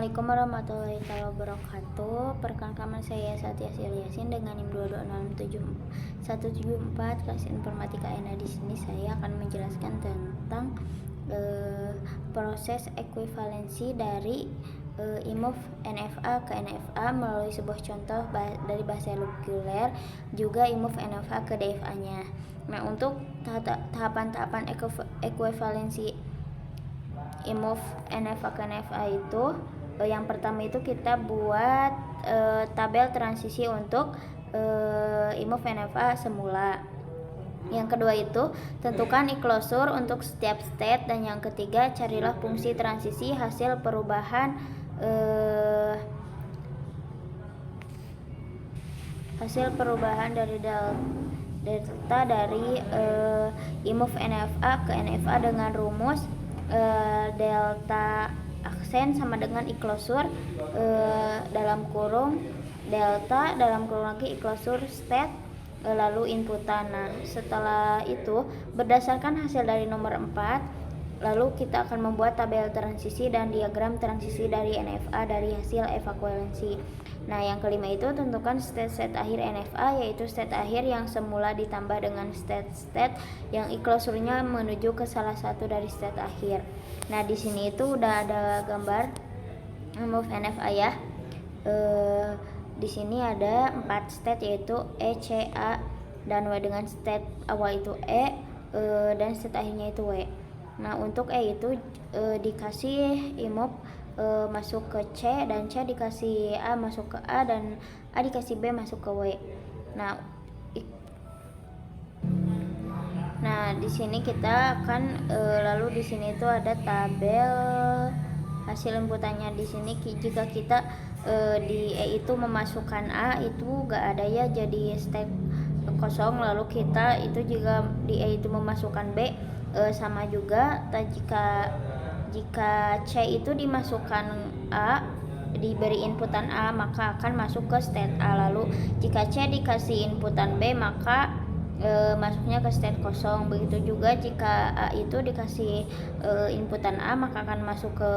Assalamualaikum warahmatullahi wabarakatuh. Perkenalkan saya Satya Yasin dengan NIM 2267174 kelas informatika. Nah, di sini saya akan menjelaskan tentang proses ekuivalensi dari IMUF NFA ke NFA melalui sebuah contoh dari bahasa reguler, juga IMUF NFA ke DFA-nya. Nah, untuk tahapan-tahapan ekuivalensi IMUF NFA ke NFA itu yang pertama itu kita buat tabel transisi untuk IMUF NFA semula. Yang kedua itu tentukan e-closure untuk setiap state, dan yang ketiga carilah fungsi transisi hasil perubahan dari delta dari IMUF NFA ke NFA dengan rumus delta aksen sama dengan e-closure dalam kurung delta dalam kurung lagi e-closure state lalu inputan. Nah, setelah itu berdasarkan hasil dari nomor 4, lalu kita akan membuat tabel transisi dan diagram transisi dari NFA dari hasil ekuivalensi. Nah, yang kelima itu tentukan state akhir NFA, yaitu state akhir yang semula ditambah dengan state yang e-closure-nya menuju ke salah satu dari state akhir. Nah, di sini itu udah ada gambar IMUF NFA ya. Di sini ada 4 state, yaitu E, C, A, dan W dengan state awal itu E dan state akhirnya itu W. Nah, untuk E itu dikasih IMUF masuk ke C, dan C dikasih A masuk ke A, dan A dikasih B masuk ke W. Nah, di sini kita akan lalu di sini itu ada tabel hasil inputannya. Di sini jika kita di E itu memasukkan A, itu gak ada ya, jadi state kosong. Lalu kita itu juga di E itu memasukkan B, sama juga. Jika C itu dimasukkan A, diberi inputan A, maka akan masuk ke state A. Lalu jika C dikasih inputan B, maka masuknya ke state kosong. Begitu juga jika A itu dikasih inputan A, maka akan masuk ke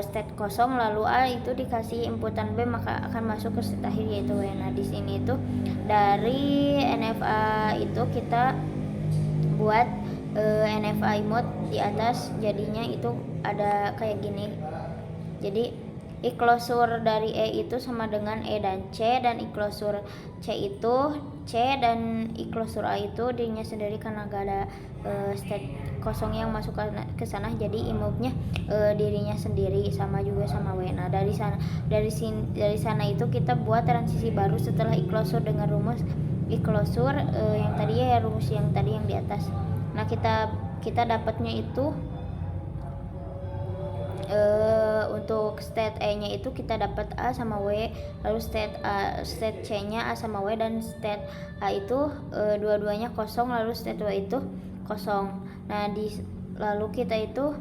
state kosong. Lalu A itu dikasih inputan B, maka akan masuk ke state akhir, yaitu W. Nah, di sini itu dari NFA itu kita buat NFA IMUF di atas, jadinya itu ada kayak gini. Jadi e-closure dari E itu sama dengan E dan C, dan e-closure C itu C, dan e-closure A itu dirinya sendiri karena gak ada state kosong yang masuk ke sana, jadi IMUF-nya dirinya sendiri, sama juga sama W. Nah, dari sana itu kita buat transisi baru setelah e-closure dengan rumus e-closure yang tadi ya, rumus yang tadi yang di atas. Nah, kita dapatnya itu untuk state E-nya itu kita dapat A sama W, lalu state C-nya A sama W, dan state A itu dua-duanya kosong, lalu state W itu kosong. Nah, lalu kita itu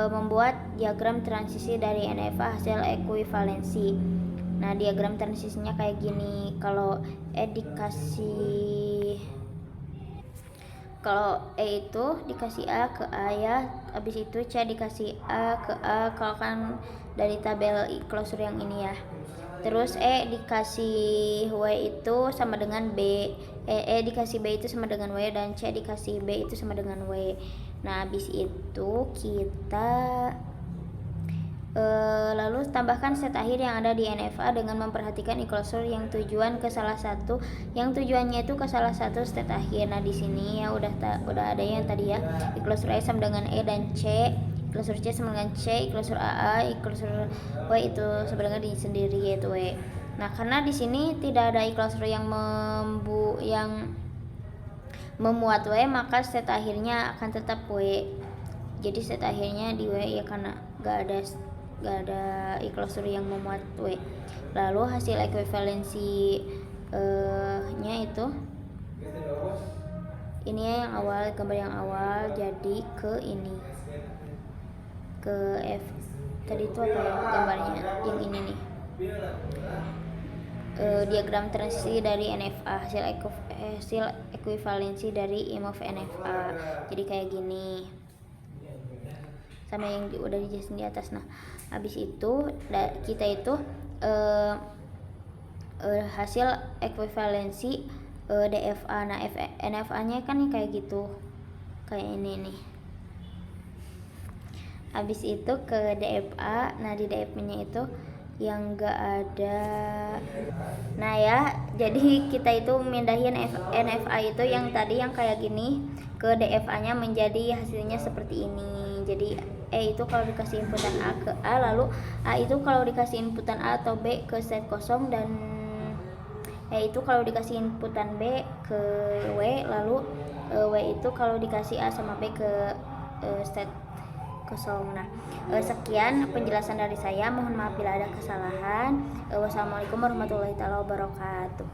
membuat diagram transisi dari NFA hasil ekuivalensi. Nah, diagram transisinya kayak gini. Kalau E itu dikasih A ke A ya, habis itu C dikasih A ke A, kalau kan dari tabel e-closure yang ini ya. Terus E dikasih W itu sama dengan B, E dikasih B itu sama dengan W, dan C dikasih B itu sama dengan W. Nah, habis itu kita lalu tambahkan state akhir yang ada di NFA dengan memperhatikan e-closure yang tujuannya itu ke salah satu state akhir. Nah, di sini ya udah ada yang tadi ya, e-closure A sama dengan E dan C, e-closure C sama dengan C, e-closure AA, e-closure W itu sama dengan di sendiri, yaitu W. Nah, karena di sini tidak ada e-closure yang memuat W, maka state akhirnya akan tetap W. Jadi state akhirnya di W ya, karena gak ada e-closure yang memuat W. Lalu hasil ekuivalensi nya itu ini ya, yang awal, gambar yang awal, jadi ke ini, ke F tadi itu apa ya gambarnya, yang ini nih, diagram transisi dari NFA hasil ekuivalensi dari IMUF NFA. Jadi kayak gini. sama yang udah dijelasin di atas. Nah, habis itu kita itu hasil ekuivalensi DFA. Nah, NFA-nya kan kayak gitu, kayak ini nih. Habis itu ke DFA. Nah, di DFA-nya itu yang enggak ada. Nah ya, jadi kita itu mindahin NFA itu yang tadi yang kayak gini ke DFA-nya menjadi hasilnya seperti ini. Jadi E itu kalau dikasih inputan A ke A, lalu A itu kalau dikasih inputan A atau B ke state kosong, dan E itu kalau dikasih inputan B ke W, lalu W itu kalau dikasih A sama B ke state kosong. Nah, sekian penjelasan dari saya. Mohon maaf bila ada kesalahan. Wassalamualaikum warahmatullahi wabarakatuh.